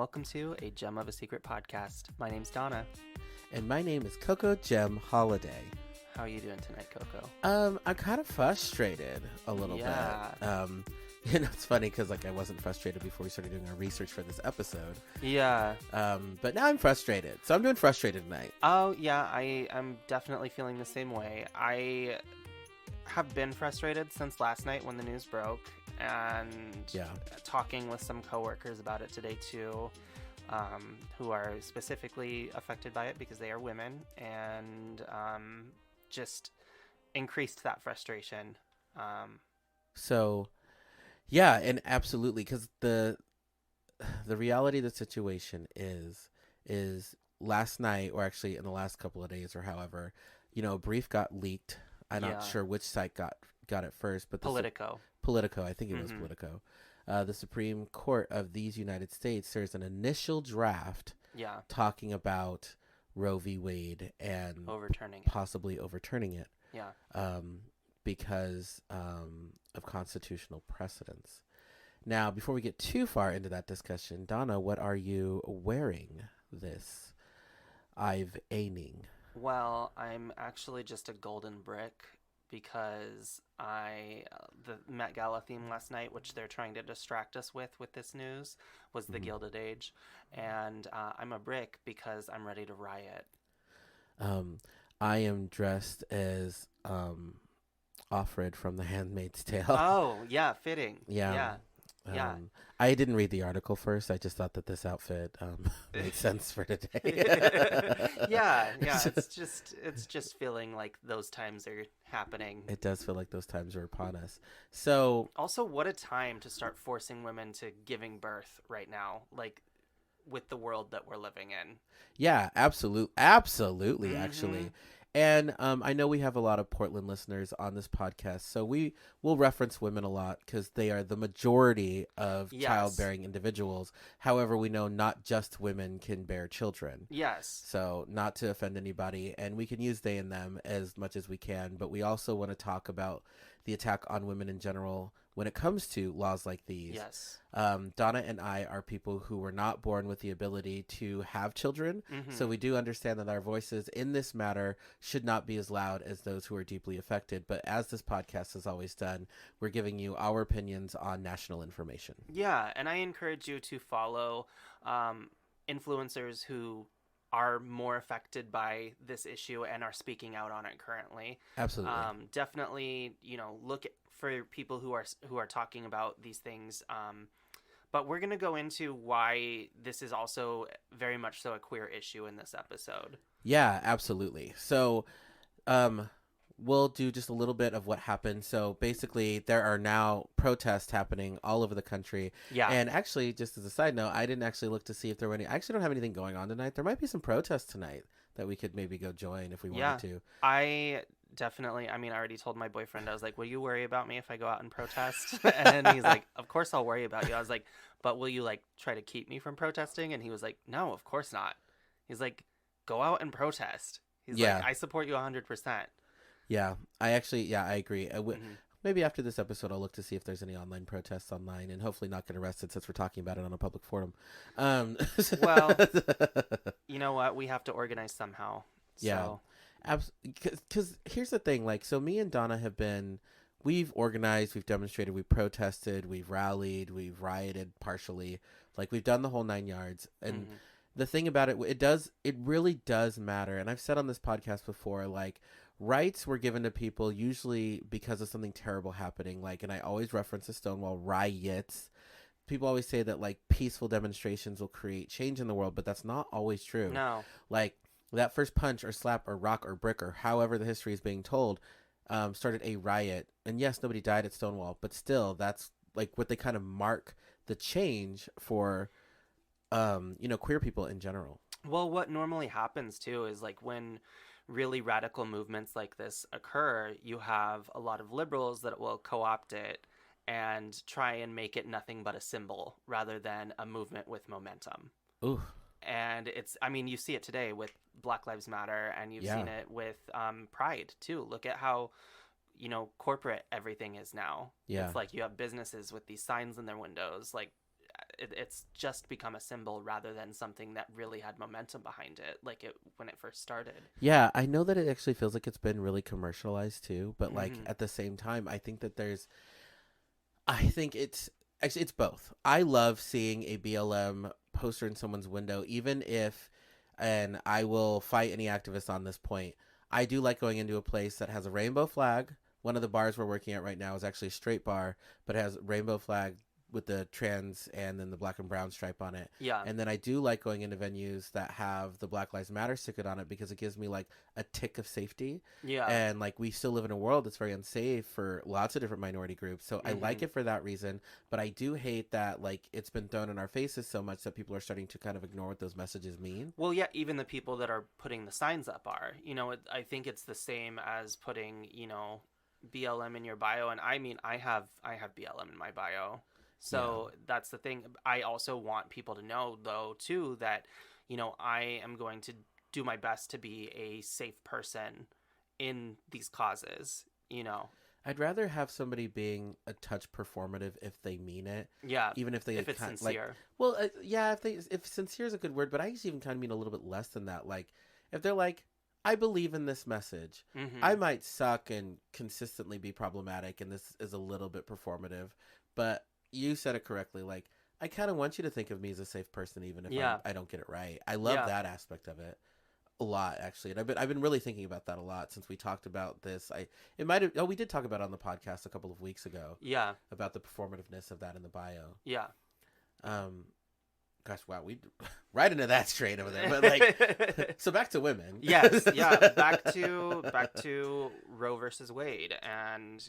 welcome to A Gem of a Secret podcast. My name's Donna. And my name is Coco Gem Holiday. How are you doing tonight, Coco? I'm kind of frustrated a little bit. It's funny because I wasn't frustrated before we started doing our research for this episode. Yeah. But now I'm frustrated, so I'm doing frustrated tonight. Oh yeah, I'm definitely feeling the same way. I have been frustrated since last night when the news broke, and talking with some coworkers about it today too, who are specifically affected by it because they are women, and just increased that frustration. Yeah, and absolutely, because the reality of the situation is last night, or actually in the last couple of days, or however, a brief got leaked. I'm not sure which site got it first, but Politico, I think it was Politico. The Supreme Court of these United States, there's an initial draft talking about Roe v. Wade and possibly overturning it. Yeah. Because of constitutional precedence. Now, before we get too far into that discussion, Donna, what are you wearing this evening? Well, I'm actually just a golden brick because the Met Gala theme last night, which they're trying to distract us with this news, was the Gilded Age. And I'm a brick because I'm ready to riot. I am dressed as Offred from The Handmaid's Tale. Oh, yeah, fitting. Yeah. I didn't read the article first. I just thought that this outfit made sense for today. yeah. It's just feeling like those times are happening. It does feel like those times are upon us. So also, what a time to start forcing women to giving birth right now, like with the world that we're living in. Yeah, absolutely, actually. And I know we have a lot of Portland listeners on this podcast, so we will reference women a lot because they are the majority of childbearing individuals. However, we know not just women can bear children. Yes. So not to offend anybody, and we can use they and them as much as we can, but we also want to talk about the attack on women in general when it comes to laws like these. Yes. Donna and I are people who were not born with the ability to have children. So we do understand that our voices in this matter should not be as loud as those who are deeply affected. But as this podcast has always done, we're giving you our opinions on national information. Yeah. And I encourage you to follow influencers who are more affected by this issue and are speaking out on it currently. Absolutely. Definitely, look for people who are talking about these things. But we're going to go into why this is also very much so a queer issue in this episode. Yeah, absolutely. So, we'll do just a little bit of what happened. So basically there are now protests happening all over the country. Yeah. And actually, just as a side note, I didn't actually look to see if there were any. I actually don't have anything going on tonight. There might be some protests tonight that we could maybe go join if we wanted to. I already told my boyfriend, I was like, will you worry about me if I go out and protest? And he's like, of course I'll worry about you. I was like, but will you try to keep me from protesting? And he was like, no, of course not. He's like, go out and protest. He's like, I support you 100%. Yeah, I agree. Maybe after this episode, I'll look to see if there's any online protests online and hopefully not get arrested since we're talking about it on a public forum. Well, you know what? We have to organize somehow. Yeah, because here's the thing. So me and Donna we've organized, we've demonstrated, we've protested, we've rallied, we've rioted partially. We've done the whole 9 yards. And the thing about it, it really does matter. And I've said on this podcast before, rights were given to people usually because of something terrible happening. And I always reference the Stonewall riots. People always say that peaceful demonstrations will create change in the world, but that's not always true. No. That first punch or slap or rock or brick or however the history is being told started a riot. And yes, nobody died at Stonewall, but still that's what they kind of mark the change for, queer people in general. Well, what normally happens too is when really radical movements like this occur, you have a lot of liberals that will co-opt it and try and make it nothing but a symbol rather than a movement with momentum. Ooh. And you see it today with Black Lives Matter, and you've seen it with Pride too. Look at how, corporate everything is now. Yeah. It's you have businesses with these signs in their windows. it's just become a symbol rather than something that really had momentum behind it, like it when it first started. Yeah, I know that it actually feels like it's been really commercialized too, but like Mm-hmm. at the same time, I think it's actually it's both. I love seeing a BLM poster in someone's window, even if, and I will fight any activist on this point. I do like going into a place that has a rainbow flag. One of the bars we're working at right now is actually a straight bar, but it has rainbow flag with the trans and then the black and brown stripe on it. Yeah. And then I do like going into venues that have the Black Lives Matter sticker on it because it gives me like a tick of safety. Yeah. And like we still live in a world that's very unsafe for lots of different minority groups. So I like Mm-hmm. it for that reason, but I do hate that like it's been thrown in our faces so much that people are starting to kind of ignore what those messages mean. Well, yeah, even the people that are putting the signs up are, I think it's the same as putting, BLM in your bio. And I mean, I have BLM in my bio. Yeah. So that's the thing. I also want people to know, though, too, that, I am going to do my best to be a safe person in these causes. I'd rather have somebody being a touch performative if they mean it, Yeah, even if they if it's kind like, sincere. well, yeah, if sincere is a good word, but I just even kind of mean a little bit less than that. Like, if they're like, I believe in this message, I Mm-hmm. might suck and consistently be problematic, and this is a little bit performative, but you said it correctly. Like, I kind of want you to think of me as a safe person, even if Yeah, I don't get it right. I love yeah, that aspect of it a lot, actually, and I've been really thinking about that a lot since we talked about this. It might have, oh, we did talk about it on the podcast a couple of weeks ago yeah, about the performativeness of that in the bio. yeah. um Gosh, wow, we right into that straight over there, but like so back to women. Yes, yeah. Back to Roe versus Wade, and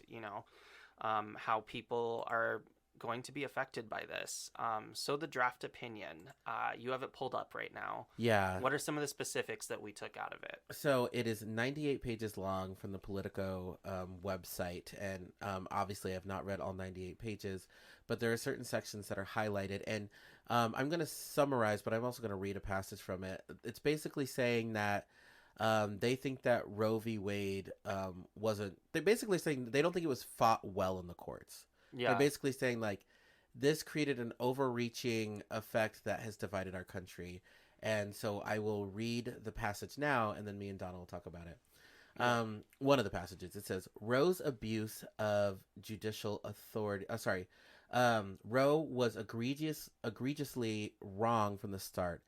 how people are going to be affected by this. So the draft opinion, you have it pulled up right now. Yeah, What are some of the specifics that we took out of it? so it is 98 pages long from the Politico website, and obviously I've not read all 98 pages, but there are certain sections that are highlighted, and I'm going to summarize, but I'm also going to read a passage from it. It's basically saying that they think that Roe v. Wade wasn't. They're basically saying they don't think it was fought well in the courts. They're Yeah, basically saying like this created an overreaching effect that has divided our country. And so I will read the passage now, and then me and Donna will talk about it. yeah, One of the passages, it says, Roe's abuse of judicial authority. Sorry. Roe was egregiously wrong from the start.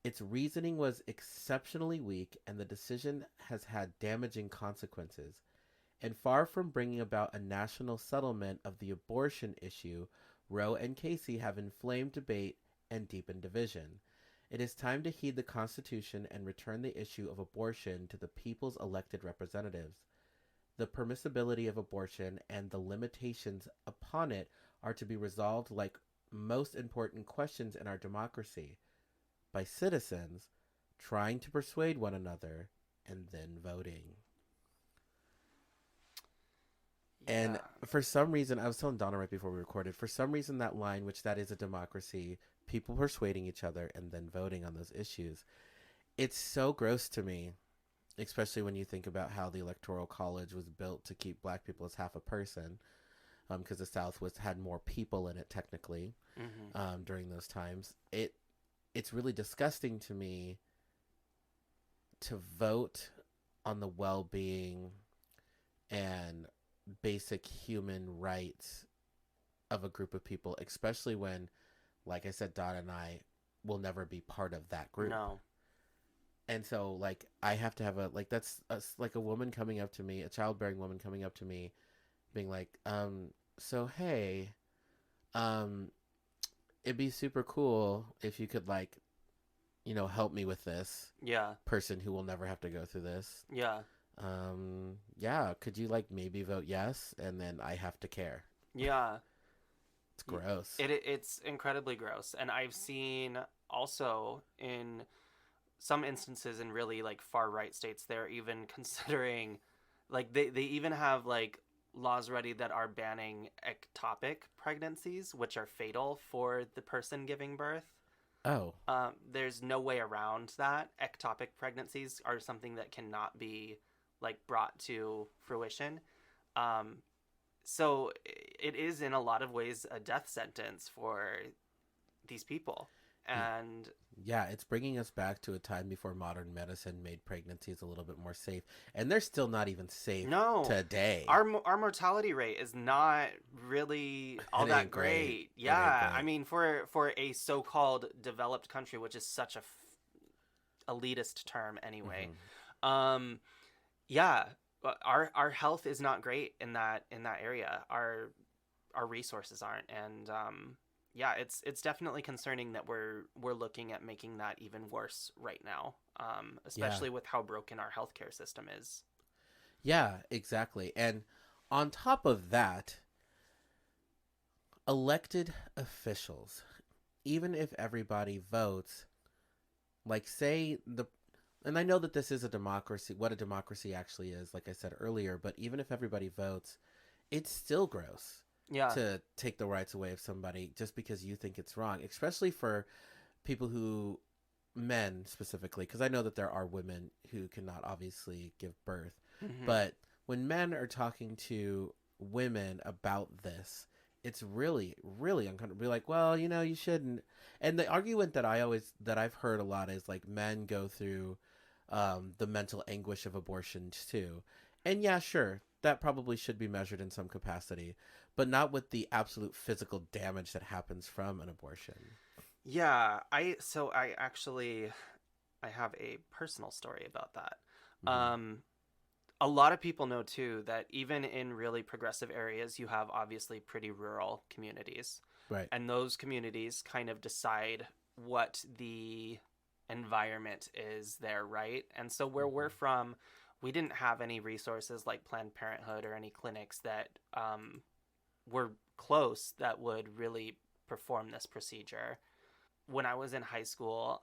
Its reasoning was exceptionally weak, and the decision has had damaging consequences. And far from bringing about a national settlement of the abortion issue, Roe and Casey have inflamed debate and deepened division. It is time to heed the Constitution and return the issue of abortion to the people's elected representatives. The permissibility of abortion and the limitations upon it are to be resolved like most important questions in our democracy by citizens trying to persuade one another and then voting. And yeah, for some reason, I was telling Donna right before we recorded, for some reason, that line, which that is a democracy, people persuading each other and then voting on those issues, it's so gross to me, especially when you think about how the Electoral College was built to keep black people as half a person, because the South had more people in it technically mm-hmm. during those times. It's really disgusting to me to vote on the well-being and basic human rights of a group of people, especially when, like I said, Donna and I will never be part of that group. No. And so, like, I have to have like a woman coming up to me, a childbearing woman coming up to me, being like, so hey, it'd be super cool if you could, like, help me with this Yeah, person who will never have to go through this. yeah, Yeah, could you, like, maybe vote yes? And then I have to care. yeah. It's gross. It's incredibly gross, and I've seen also in some instances in really like far right states, they're even considering, like they even have like laws ready that are banning ectopic pregnancies, which are fatal for the person giving birth. Oh, There's no way around that. Ectopic pregnancies are something that cannot be like brought to fruition. Um, so it is in a lot of ways a death sentence for these people. And yeah, it's bringing us back to a time before modern medicine made pregnancies a little bit more safe, and they're still not even safe today. Our mortality rate is not really all that great. Yeah, I mean, for a so-called developed country, which is such a elitist term anyway. Yeah, our health is not great in that area. Our resources aren't, and yeah, it's definitely concerning that we're looking at making that even worse right now, especially with how broken our healthcare system is. Yeah, exactly. And on top of that, elected officials, even if everybody votes, like say and I know that this is a democracy, what a democracy actually is, like I said earlier, but even if everybody votes, it's still gross to take the rights away of somebody just because you think it's wrong, especially for people men specifically, because I know that there are women who cannot obviously give birth, but when men are talking to women about this, it's really, really uncomfortable. Be like, well, you shouldn't. And the argument that I've heard a lot is like men go through the mental anguish of abortion too. And yeah, sure, that probably should be measured in some capacity, but not with the absolute physical damage that happens from an abortion. Yeah, I have a personal story about that. A lot of people know too that even in really progressive areas, you have obviously pretty rural communities. Right. And those communities kind of decide what the environment is there, right? And so where we're from, we didn't have any resources like Planned Parenthood or any clinics that were close that would really perform this procedure. When I was in high school,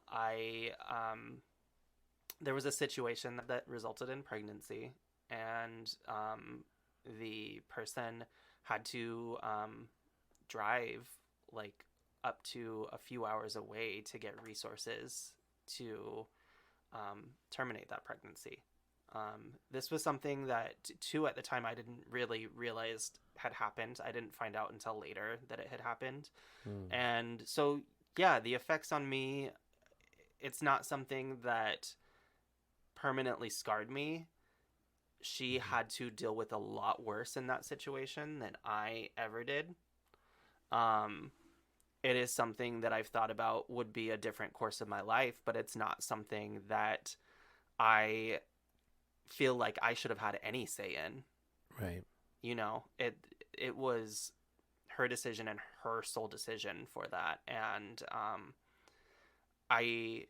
there was a situation that resulted in pregnancy, and the person had to drive like up to a few hours away to get resources to terminate that pregnancy. This was something that, too, at the time I didn't really realize had happened. I didn't find out until later that it had happened. And so, yeah, the effects on me, it's not something that permanently scarred me. She had to deal with a lot worse in that situation than I ever did. It is something that I've thought about would be a different course of my life, but it's not something that I feel like I should have had any say in. Right. It was her decision and her sole decision for that. And I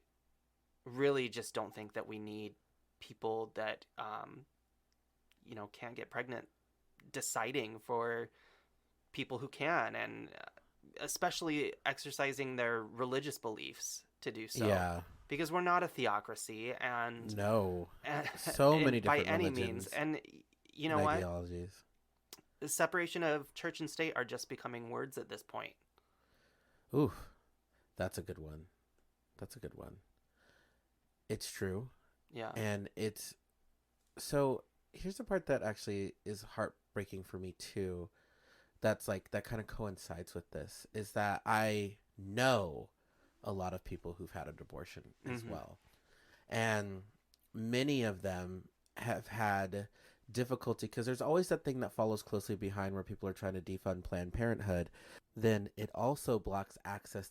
really just don't think that we need people that, can't get pregnant deciding for people who can, and especially exercising their religious beliefs to do so. Yeah. Because we're not a theocracy, and no, so many different by any means. And you know what? Ideologies. The separation of church and state are just becoming words at this point. Ooh, that's a good one. It's true. Yeah. And so here's the part that actually is heartbreaking for me too. That's like, that kind of coincides with this, is that I know a lot of people who've had an abortion as well. And many of them have had difficulty, because there's always that thing that follows closely behind where people are trying to defund Planned Parenthood. Then it also blocks access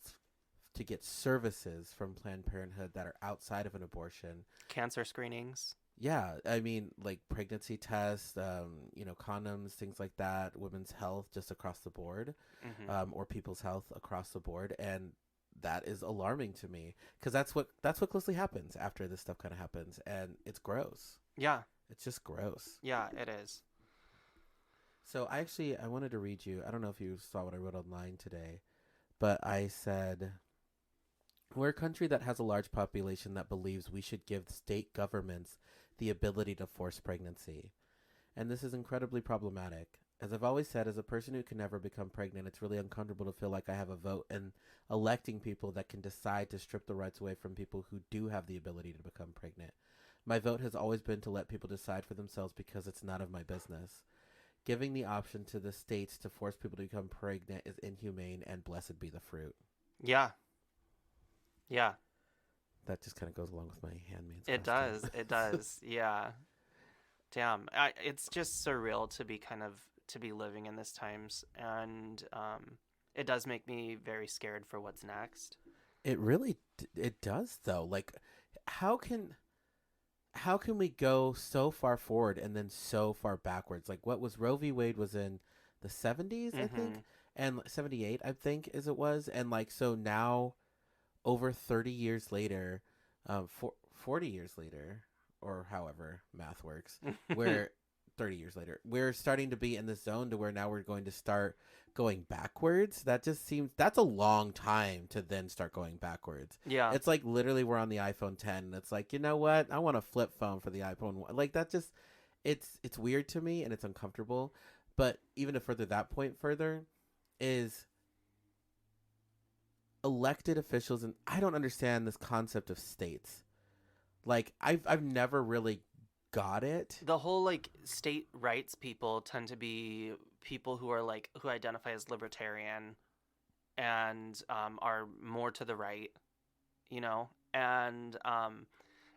to get services from Planned Parenthood that are outside of an abortion. Cancer screenings. Yeah, I mean, like pregnancy tests, condoms, things like that, women's health just across the board, or people's health across the board. And that is alarming to me, because that's what closely happens after this stuff kind of happens. And it's gross. Yeah. It's just gross. Yeah, it is. So I wanted to read you, I don't know if you saw what I wrote online today, but I said, we're a country that has a large population that believes we should give state governments the ability to force pregnancy. And this is incredibly problematic. As I've always said, as a person who can never become pregnant, it's really uncomfortable to feel like I have a vote in electing people that can decide to strip the rights away from people who do have the ability to become pregnant. My vote has always been to let people decide for themselves, because it's none of my business. Giving the option to the states to force people to become pregnant is inhumane, and blessed be the fruit. Yeah. Yeah. That just kind of goes along with my Handmaid's It question. does. It does. Yeah. Damn. It's just surreal to be living in this times, and it does make me very scared for what's next. It really it does though. Like how can we go so far forward and then so far backwards? Like what was Roe v. Wade was in the 70s, I think, and 78, I think, as it was, and like so now, over 30 years later, 40 years later, or however math works, where 30 years later, we're starting to be in the zone to where now we're going to start going backwards. That just seems that's a long time to then start going backwards. Yeah. It's like literally we're on the iPhone 10 and it's like, you know what? I want a flip phone for the iPhone 1. Like that just it's weird to me and it's uncomfortable. But even to further that point further is elected officials, and I don't understand this concept of states. Like I've never really got it. The whole like state rights people tend to be people who are like who identify as libertarian and are more to the right, you know, and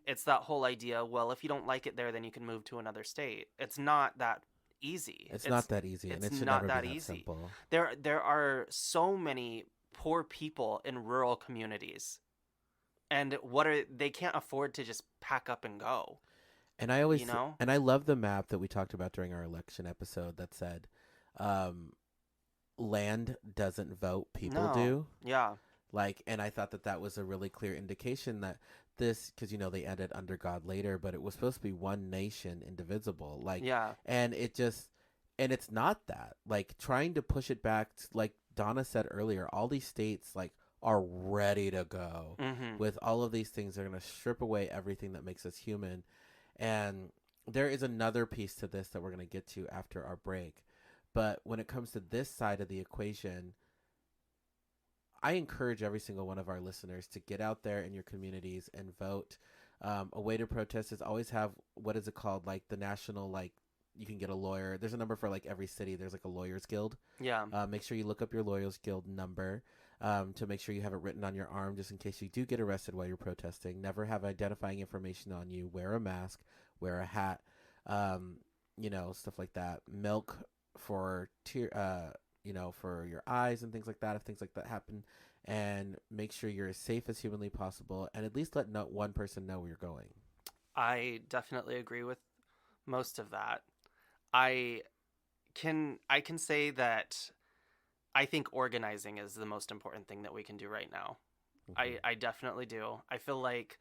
it's that whole idea. Well, if you don't like it there, then you can move to another state. It's not that easy. It's not that easy, and it should not never that be that easy. simple. There are so many poor people in rural communities, and they can't afford to just pack up and go. And I always, you know, and I love the map that we talked about during our election episode that said, land doesn't vote, people do. Yeah. Like, and I thought that was a really clear indication that this, because, you know, they ended under God later, but it was supposed to be one nation, indivisible. Like, yeah. And it just, and it's not that. Like, trying to push it back, like Donna said earlier, all these states, like, are ready to go with all of these things. They're going to strip away everything that makes us human. And there is another piece to this that we're going to get to after our break. But when it comes to this side of the equation, I encourage every single one of our listeners to get out there in your communities and vote. A way to protest is always have, what is it called? Like the national, like you can get a lawyer. There's a number for like every city. There's like a lawyer's guild. Yeah. Make sure you look up your lawyer's guild number to make sure you have it written on your arm just in case you do get arrested while you're protesting. Never have identifying information on you. Wear a mask. Wear a hat. You know, stuff like that. Milk for you know, for your eyes and things like that, if things like that happen, and make sure you're as safe as humanly possible, and at least let one person know where you're going. I definitely agree with most of that. I can say that I think organizing is the most important thing that we can do right now. I definitely do. I feel like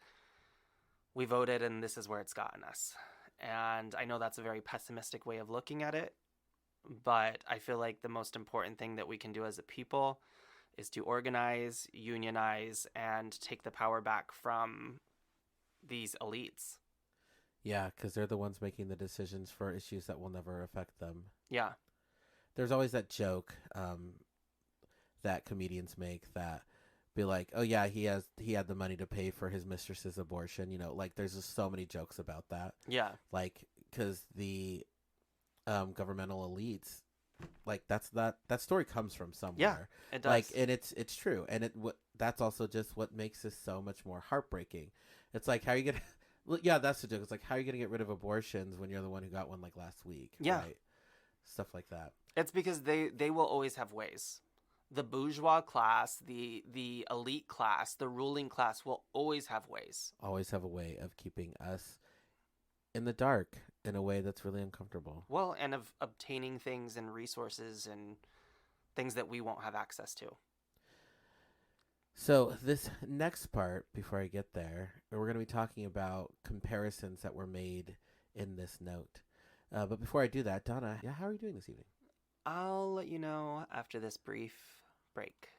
we voted and this is where it's gotten us. And I know that's a very pessimistic way of looking at it, but I feel like the most important thing that we can do as a people is to organize, unionize, and take the power back from these elites. Yeah, because they're the ones making the decisions for issues that will never affect them. Yeah. There's always that joke that comedians make that be like, oh yeah, he had the money to pay for his mistress's abortion. You know, like there's just so many jokes about that. Yeah. Like, because the governmental elites, like that story comes from somewhere. Yeah, it does. Like, and it's true, and that's also just what makes this so much more heartbreaking. It's like, how are you gonna yeah, that's the joke. It's like, how are you gonna get rid of abortions when you're the one who got one like last week? Yeah. Right? Stuff like that. It's because they will always have ways. The bourgeois class, the elite class, the ruling class will always have ways. Always have a way of keeping us in the dark in a way that's really uncomfortable. Well, and of obtaining things and resources and things that we won't have access to. So this next part, before I get there, we're going to be talking about comparisons that were made in this note. But before I do that, Donna, how are you doing this evening? I'll let you know after this brief break.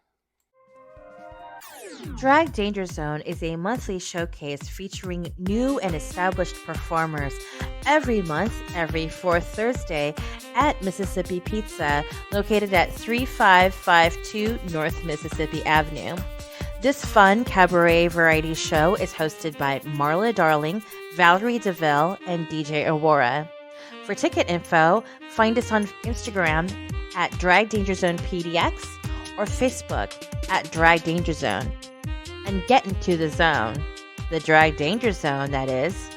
Drag Danger Zone is a monthly showcase featuring new and established performers every month, every fourth Thursday at Mississippi Pizza, located at 3552 North Mississippi Avenue. This fun cabaret variety show is hosted by Marla Darling, Valerie DeVille, and DJ Aurora. For ticket info, find us on Instagram at Drag Danger Zone PDX or Facebook at Drag Danger Zone. And get into the zone. The Drag Danger Zone, that is.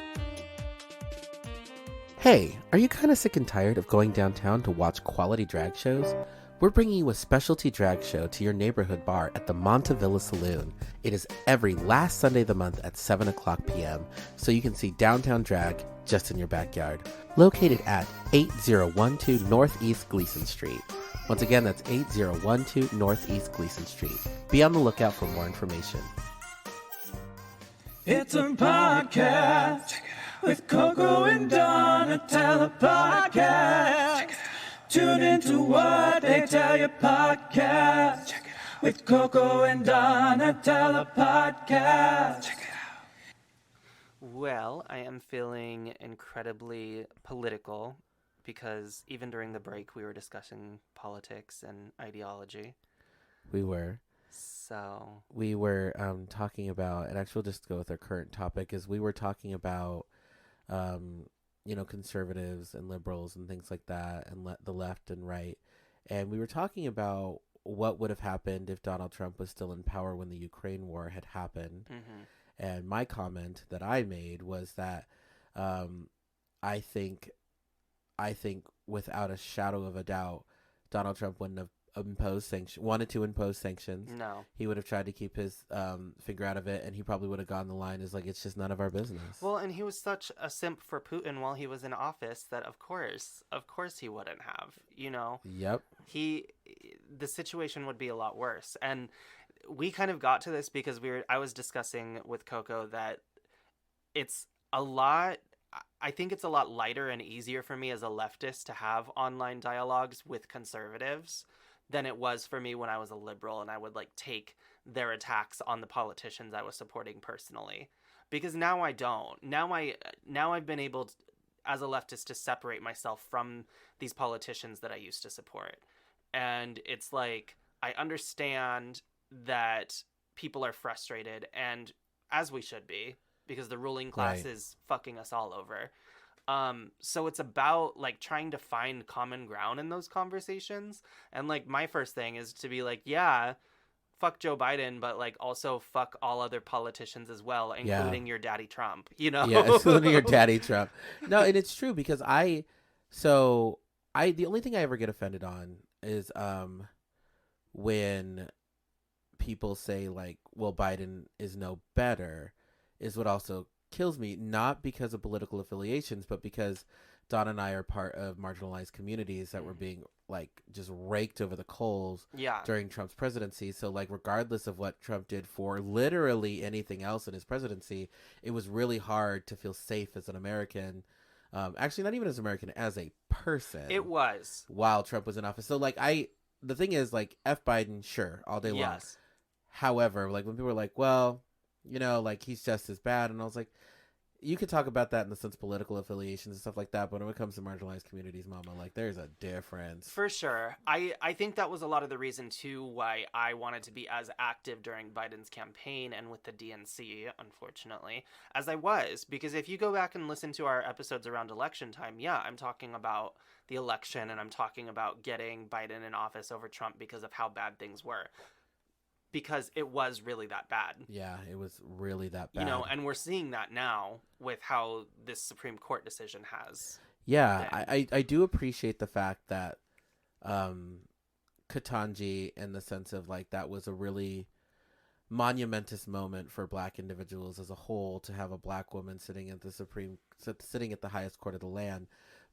Hey, are you kind of sick and tired of going downtown to watch quality drag shows? We're bringing you a specialty drag show to your neighborhood bar at the Montevilla Saloon. It is every last Sunday of the month at 7 o'clock p.m., so you can see downtown drag just in your backyard. Located at 8012 Northeast Gleason Street. Once again, that's 8012 Northeast Gleason Street. Be on the lookout for more information. It's a podcast with Coco and Donatella podcast. Tune into What They Tell You podcast with Coco and Donatella podcast. Well, I am feeling incredibly political because even during the break we were discussing politics and ideology. We were talking about, and actually we'll just go with our current topic, is we were talking about conservatives and liberals and things like that, and the left and right. And we were talking about what would have happened if Donald Trump was still in power when the Ukraine war had happened. Mm-hmm. And my comment that I made was that I think without a shadow of a doubt, Donald Trump wouldn't have wanted to impose sanctions. No. He would have tried to keep his finger out of it, and he probably would have gone the line as like, it's just none of our business. Well, and he was such a simp for Putin while he was in office that of course he wouldn't have, Yep. The situation would be a lot worse. And we kind of got to this because I was discussing with Coco that I think it's a lot lighter and easier for me as a leftist to have online dialogues with conservatives than it was for me when I was a liberal and I would take their attacks on the politicians I was supporting personally. Because now I don't. Now I've been able to, as a leftist, to separate myself from these politicians that I used to support. And it's like, I understand that people are frustrated, and as we should be, because the ruling class is fucking us all over. So it's about trying to find common ground in those conversations. And my first thing is to be yeah, fuck Joe Biden, but also fuck all other politicians as well, including your daddy Trump, Yeah, including your daddy Trump. No, and it's true because the only thing I ever get offended on is when people say well, Biden is no better, is what also kills me, not because of political affiliations, but because Don and I are part of marginalized communities that were being just raked over the coals during Trump's presidency. So regardless of what Trump did for literally anything else in his presidency, it was really hard to feel safe as an American. Actually, not even as an American, as a person. It was. While Trump was in office. So the thing is F Biden, sure, all day long. Yes. However, when people were well, he's just as bad. And I was you could talk about that in the sense of political affiliations and stuff like that. But when it comes to marginalized communities, mama, there's a difference. For sure. I think that was a lot of the reason, too, why I wanted to be as active during Biden's campaign and with the DNC, unfortunately, as I was. Because if you go back and listen to our episodes around election time, I'm talking about the election and I'm talking about getting Biden in office over Trump because of how bad things were. Because it was really that bad. Yeah, it was really that bad. And we're seeing that now with how this Supreme Court decision has. Yeah, I do appreciate the fact that Ketanji, in the sense of that was a really monumentous moment for Black individuals as a whole, to have a Black woman sitting at the highest court of the land.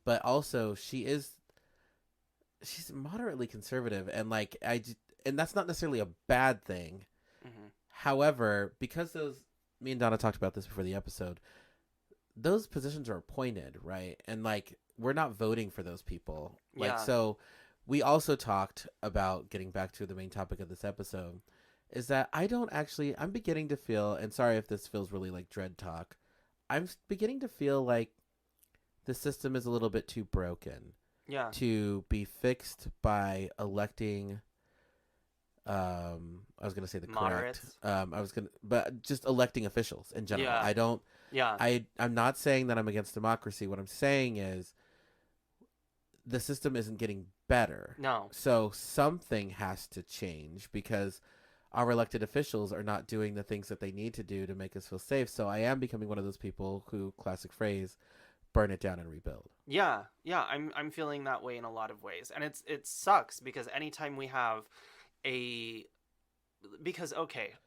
But also she's moderately conservative, and and that's not necessarily a bad thing. Mm-hmm. However, because me and Donna talked about this before the episode, those positions are appointed, right? And we're not voting for those people. So we also talked about, getting back to the main topic of this episode, is that I'm beginning to feel, and sorry if this feels really dread talk, I'm beginning to feel the system is a little bit too broken to be fixed by electing I was going to say the moderates. But just electing officials in general. I'm not saying that I'm against democracy. What I'm saying is the system isn't getting better. No. So something has to change, because our elected officials are not doing the things that they need to do to make us feel safe. So I am becoming one of those people who, classic phrase, burn it down and rebuild. Yeah, I'm feeling that way in a lot of ways, and it sucks because anytime we have okay,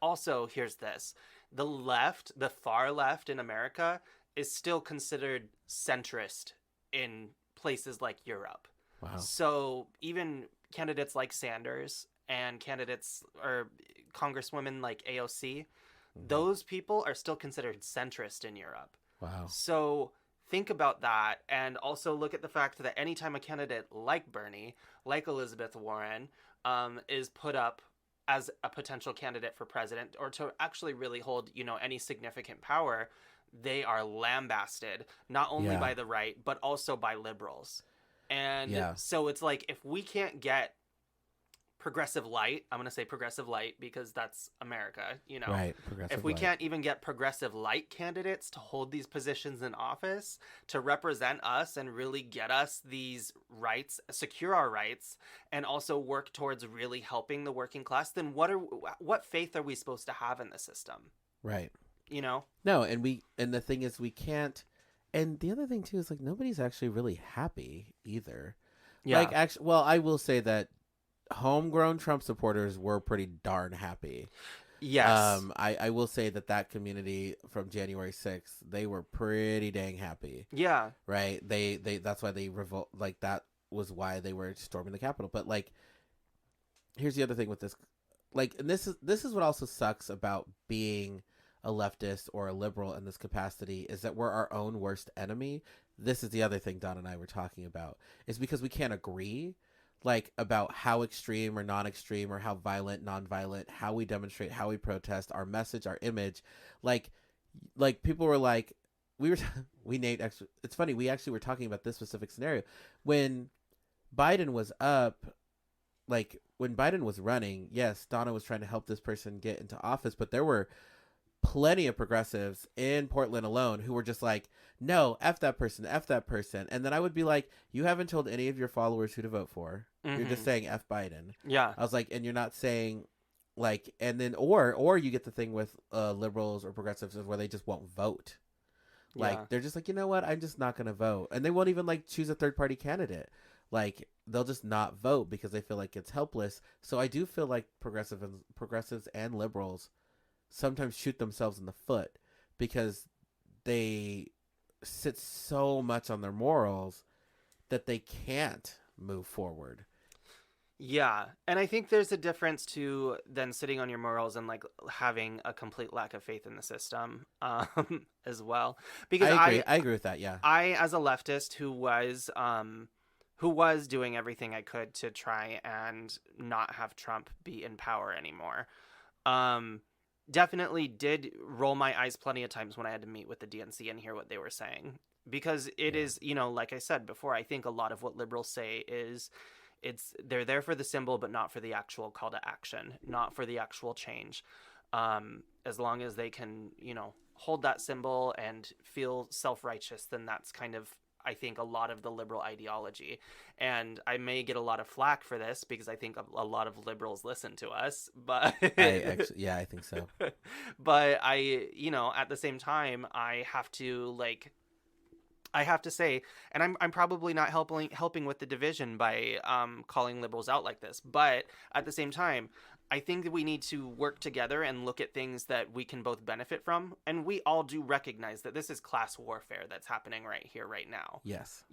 also here's this: the far left in America is still considered centrist in places like Europe. Wow. So even candidates like Sanders and candidates or congresswomen like AOC, those people are still considered centrist in Europe. Wow. So think about that, and also look at the fact that anytime a candidate like Bernie, like Elizabeth Warren, is put up as a potential candidate for president or to actually really hold, any significant power, they are lambasted, not only by the right, but also by liberals. And so it's like, if we can't get progressive light, I'm going to say progressive light because that's America, Right, if we can't even get progressive light candidates to hold these positions in office, to represent us and really get us these rights, secure our rights, and also work towards really helping the working class, then what faith are we supposed to have in the system? Right. No, and the thing is, we can't, and the other thing too is, like, nobody's actually really happy either. Yeah. Like, actually, well, I will say that homegrown Trump supporters were pretty darn happy. Yes. I will say that community from January 6th, they were pretty dang happy. Yeah. Right? They that's why they revolt, like, that was why they were storming the Capitol. But, like, here's the other thing with this. Like, and this is what also sucks about being a leftist or a liberal in this capacity, is that we're our own worst enemy. This is the other thing Don and I were talking about, is because we can't agree, like, about how extreme or non-extreme, or how violent, non-violent, how we demonstrate, how we protest, our message, our image. Like people were like, it's funny, we actually were talking about this specific scenario when Biden was up. Like, when Biden was running, yes, Donna was trying to help this person get into office, but there were plenty of progressives in Portland alone who were just like, no, F that person. And then I would be like, you haven't told any of your followers who to vote for. Mm-hmm. You're just saying F Biden. Yeah. I was like, and you're not saying, like, and then, or you get the thing with liberals or progressives where they just won't vote. Like, they're just like, you know what? I'm just not going to vote. And they won't even, like, choose a third party candidate. Like, they'll just not vote because they feel like it's helpless. So I do feel like progressives and liberals sometimes shoot themselves in the foot because they sit so much on their morals that they can't move forward. Yeah. And I think there's a difference to then sitting on your morals and, like, having a complete lack of faith in the system as well. Because I agree with that. Yeah. I, as a leftist who was doing everything I could to try and not have Trump be in power anymore, definitely did roll my eyes plenty of times when I had to meet with the DNC and hear what they were saying, because it is, like I said before, I think a lot of what liberals say is they're there for the symbol, but not for the actual call to action, not for the actual change. As long as they can, hold that symbol and feel self-righteous, then that's kind of, I think, a lot of the liberal ideology. And I may get a lot of flack for this because I think a lot of liberals listen to us, but I think so. But I, at the same time, I have to say, and I'm probably not helping with the division by calling liberals out like this, but at the same time, I think that we need to work together and look at things that we can both benefit from. And we all do recognize that this is class warfare that's happening right here, right now. Yes.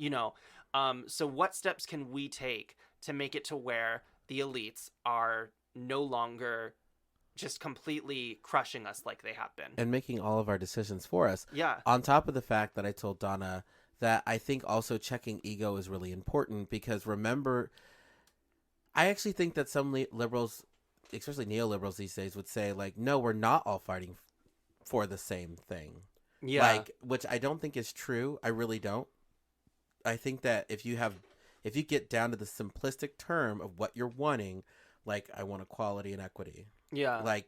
So what steps can we take to make it to where the elites are no longer just completely crushing us like they have been? And making all of our decisions for us. Yeah. On top of the fact that I told Donna that I think also checking ego is really important, because remember, I actually think that some liberals, especially neoliberals these days, would say, like, no, we're not all fighting for the same thing. Yeah. Like, which I don't think is true. I really don't. I think that if you get down to the simplistic term of what you're wanting, like, I want equality and equity. Yeah. Like,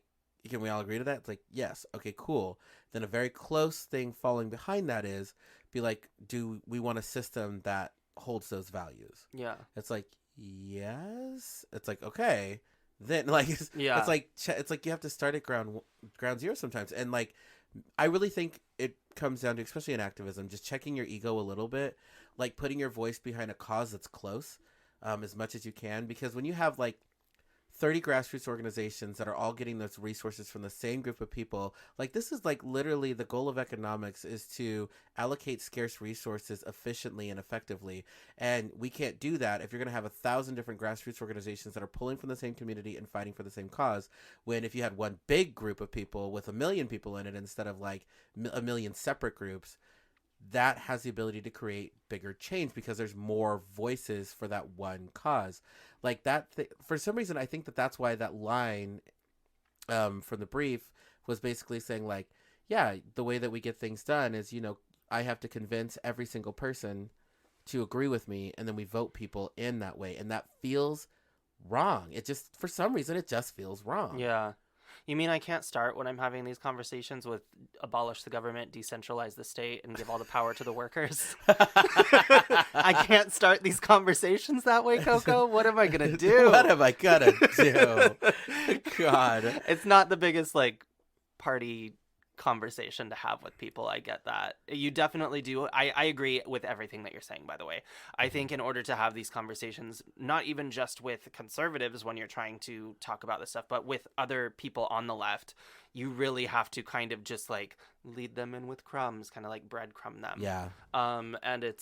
can we all agree to that? It's like, yes. Okay, cool. Then a very close thing following behind that is be like, do we want a system that holds those values? Yeah. It's like, yes. It's like, okay, then like it's Yeah. it's like you have to start at ground zero sometimes. And like I really think it comes down to, especially in activism, just checking your ego a little bit, like putting your voice behind a cause that's close, as much as you can. Because when you have like 30 grassroots organizations that are all getting those resources from the same group of people, like this is like literally the goal of economics is to allocate scarce resources efficiently and effectively. And we can't do that if you're going to have 1,000 different grassroots organizations that are pulling from the same community and fighting for the same cause. When if you had one big group of people with 1 million people in it instead of like 1 million separate groups, that has the ability to create bigger change because there's more voices for that one cause. Like that, for some reason, I think that's why that line from the brief was basically saying like, yeah, the way that we get things done is, I have to convince every single person to agree with me, and then we vote people in that way. And that feels wrong. It just, for some reason, it just feels wrong. Yeah. You mean I can't start when I'm having these conversations with abolish the government, decentralize the state, and give all the power to the workers? I can't start these conversations that way, Coco? What am I going to do? What am I going to do? God. It's not the biggest, like, party conversation to have with people. I get that. You definitely do. I agree with everything that you're saying, by the way. I think in order to have these conversations, not even just with conservatives when you're trying to talk about this stuff, but with other people on the left, you really have to kind of just like lead them in with crumbs, kind of like breadcrumb them. Yeah. And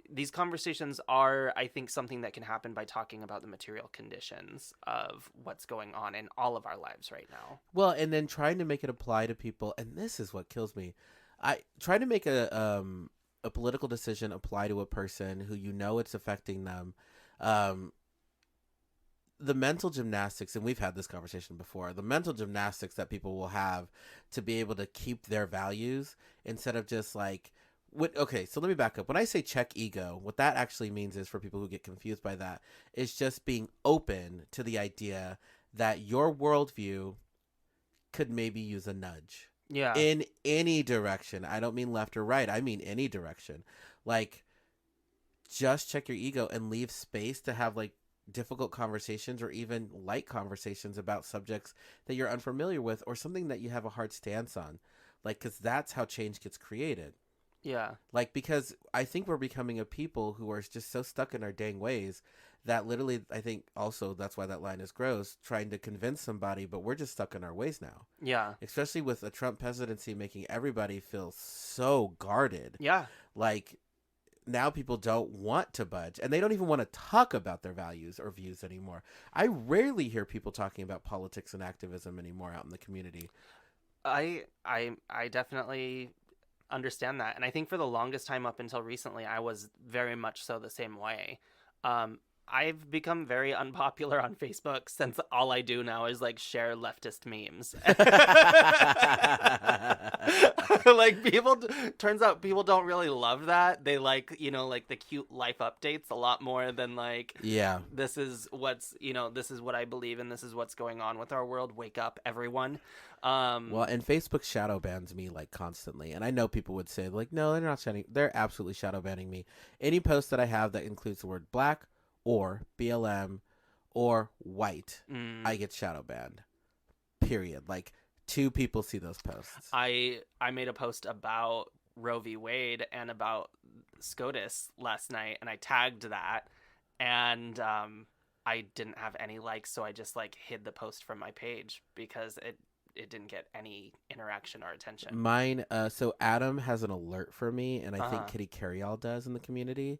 these conversations are, I think, something that can happen by talking about the material conditions of what's going on in all of our lives right now. Well, and then trying to make it apply to people, and this is what kills me. I try to make a political decision apply to a person who it's affecting them. The mental gymnastics, and we've had this conversation before, the mental gymnastics that people will have to be able to keep their values instead of just like, okay, so let me back up. When I say check ego, what that actually means is, for people who get confused by that, is just being open to the idea that your worldview could maybe use a nudge. Yeah. In any direction. I don't mean left or right. I mean any direction. Like, just check your ego and leave space to have like difficult conversations or even light conversations about subjects that you're unfamiliar with or something that you have a hard stance on. Like, because that's how change gets created. Yeah. Like, because I think we're becoming a people who are just so stuck in our dang ways that literally, I think also that's why that line is gross, trying to convince somebody, but we're just stuck in our ways now. Yeah. Especially with a Trump presidency making everybody feel so guarded. Yeah. Like, now people don't want to budge, and they don't even want to talk about their values or views anymore. I rarely hear people talking about politics and activism anymore out in the community. I definitely understand that. And I think for the longest time up until recently, I was very much so the same way. I've become very unpopular on Facebook since all I do now is like share leftist memes. Like turns out people don't really love that. They like, like the cute life updates a lot more than like, yeah, this is what I believe and this is what's going on with our world. Wake up, everyone. Well, and Facebook shadow bans me like constantly. And I know people would say like, no, they're not they're absolutely shadow banning me. Any post that I have that includes the word black or BLM or white, I get shadow banned. Period. Like, 2 people see those posts. I made a post about Roe v. Wade and about SCOTUS last night, and I tagged that, and I didn't have any likes, so I just like hid the post from my page because it didn't get any interaction or attention. Mine, so Adam has an alert for me, and I think Kitty Carryall does in the community.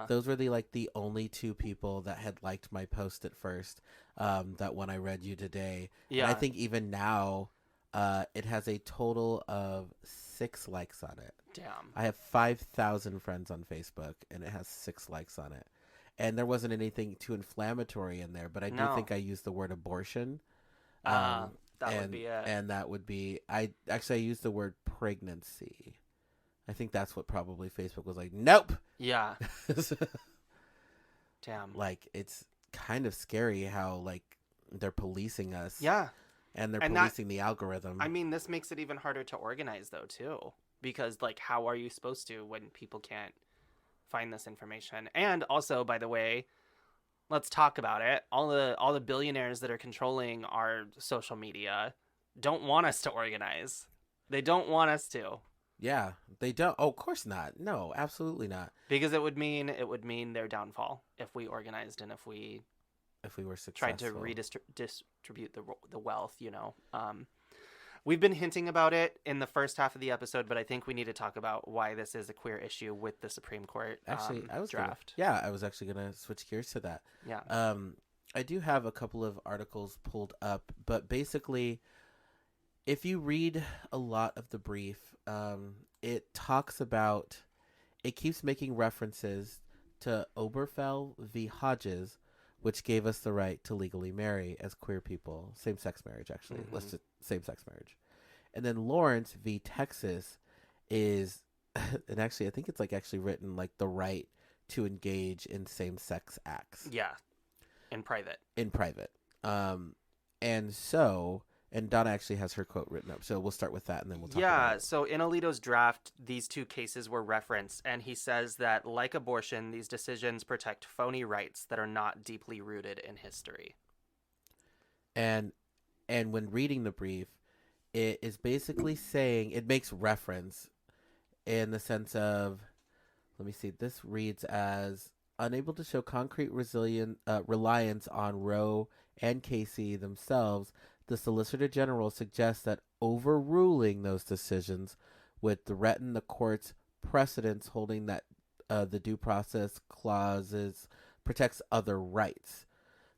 Those were the only 2 people that had liked my post at first, that when I read you today. Yeah. And I think even now, it has a total of 6 likes on it. Damn. I have 5,000 friends on Facebook, and it has 6 likes on it. And there wasn't anything too inflammatory in there, but I do think I used the word abortion. Would be it. And that would be, I used the word pregnancy. I think that's what probably Facebook was like, nope. Yeah. Damn. Like, it's kind of scary how, like, they're policing us. Yeah. And they're policing the algorithm. I mean, this makes it even harder to organize, though, too. Because, like, how are you supposed to when people can't find this information? And also, by the way, Let's talk about it. All the billionaires that are controlling our social media don't want us to organize. They don't want us to. Yeah, they don't. Oh, of course not. No, absolutely not. Because it would mean their downfall if we organized and if we were successful. Tried to distribute the wealth, We've been hinting about it in the first half of the episode, but I think we need to talk about why this is a queer issue with the Supreme Court draft. I was actually going to switch gears to that. Yeah. I do have a couple of articles pulled up, but basically, if you read a lot of the brief, it talks about, it keeps making references to Oberfell v. Hodges, which gave us the right to legally marry as queer people. Same-sex marriage, actually. Mm-hmm. Let's just same-sex marriage. And then Lawrence v. Texas is, and actually I think it's actually written the right to engage in same-sex acts. Yeah, in private. And Donna actually has her quote written up, so we'll start with that and then we'll talk about it. Yeah, so in Alito's draft, these two cases were referenced, and he says that, like abortion, these decisions protect phony rights that are not deeply rooted in history. And when reading the brief, it is basically saying, it makes reference in the sense of, let me see, this reads as, unable to show concrete reliance on Roe and Casey themselves, the Solicitor General suggests that overruling those decisions would threaten the court's precedents holding that the due process clauses protects other rights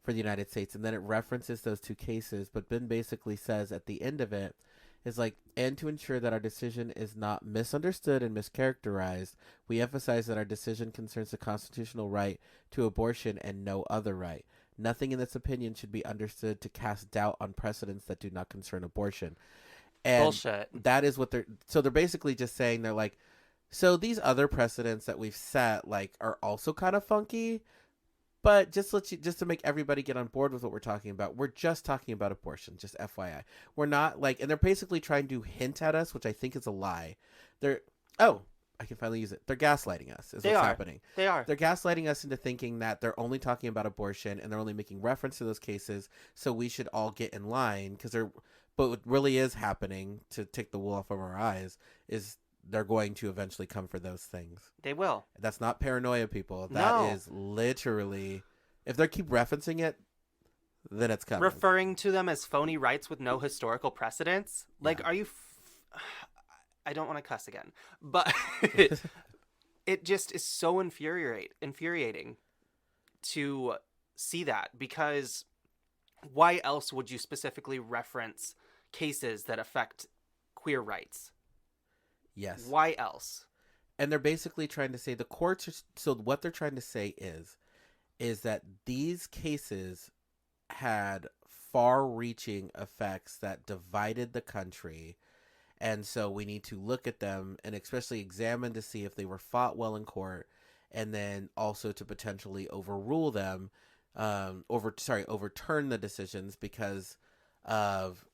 for the United States. And then it references those two cases, but Ben basically says at the end of it, is and to ensure that our decision is not misunderstood and mischaracterized, we emphasize that our decision concerns the constitutional right to abortion and no other right. Nothing in this opinion should be understood to cast doubt on precedents that do not concern abortion. And bullshit. That is what they're basically just saying. They're so these other precedents that we've set are also kind of funky, but just to make everybody get on board with what we're talking about, we're just talking about abortion, just FYI. We're not and they're basically trying to hint at us, which I think is a lie. I can finally use it. They're gaslighting us is what's happening. They are. They're gaslighting us into thinking that they're only talking about abortion and they're only making reference to those cases, so we should all get in line. But what really is happening, to take the wool off of our eyes, is they're going to eventually come for those things. They will. That's not paranoia, people. That is literally, if they keep referencing it, then it's coming. Referring to them as phony rights with no historical precedence? Are you... I don't want to cuss again, but it just is so infuriating to see that, because why else would you specifically reference cases that affect queer rights? Yes. Why else? And they're basically trying to say the courts are, so what they're trying to say is that these cases had far-reaching effects that divided the country. And so we need to look at them and especially examine to see if they were fought well in court, and then also to potentially overrule them, overturn the decisions because of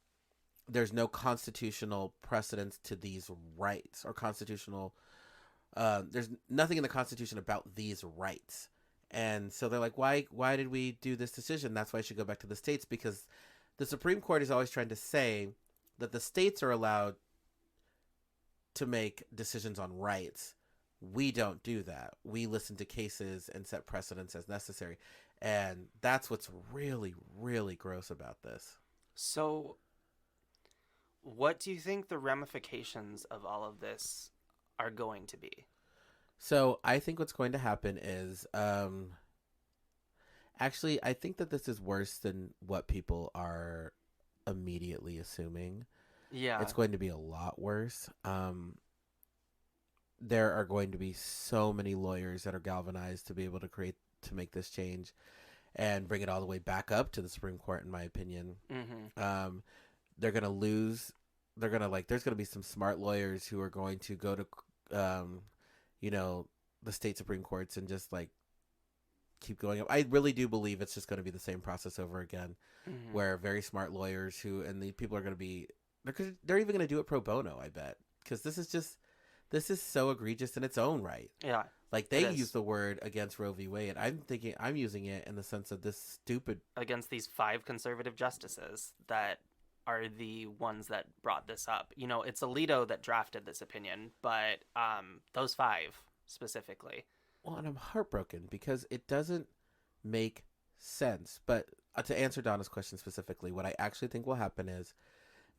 there's no constitutional precedence to these rights or constitutional. There's nothing in the Constitution about these rights. And so they're why did we do this decision? That's why I should go back to the states, because the Supreme Court is always trying to say that the states are allowed to make decisions on rights. We don't do that. We listen to cases and set precedents as necessary. And that's what's really, really gross about this. So what do you think the ramifications of all of this are going to be? So I think what's going to happen is, actually, I think that this is worse than what people are immediately assuming. Yeah. It's going to be a lot worse. There are going to be so many lawyers that are galvanized to be able to make this change and bring it all the way back up to the Supreme Court, in my opinion. Mm-hmm. They're going to lose. They're going to there's going to be some smart lawyers who are going to go to, the state Supreme Courts and just keep going up. I really do believe it's just going to be the same process over again, mm-hmm. where very smart lawyers and the people are going to be, they're even going to do it pro bono, I bet, because this is so egregious in its own right. Yeah. Like, they use the word against Roe v. Wade. I'm using it in the sense of this stupid... Against these 5 conservative justices that are the ones that brought this up. You know, it's Alito that drafted this opinion, but those 5 specifically. Well, and I'm heartbroken because it doesn't make sense. But to answer Donna's question specifically, what I actually think will happen is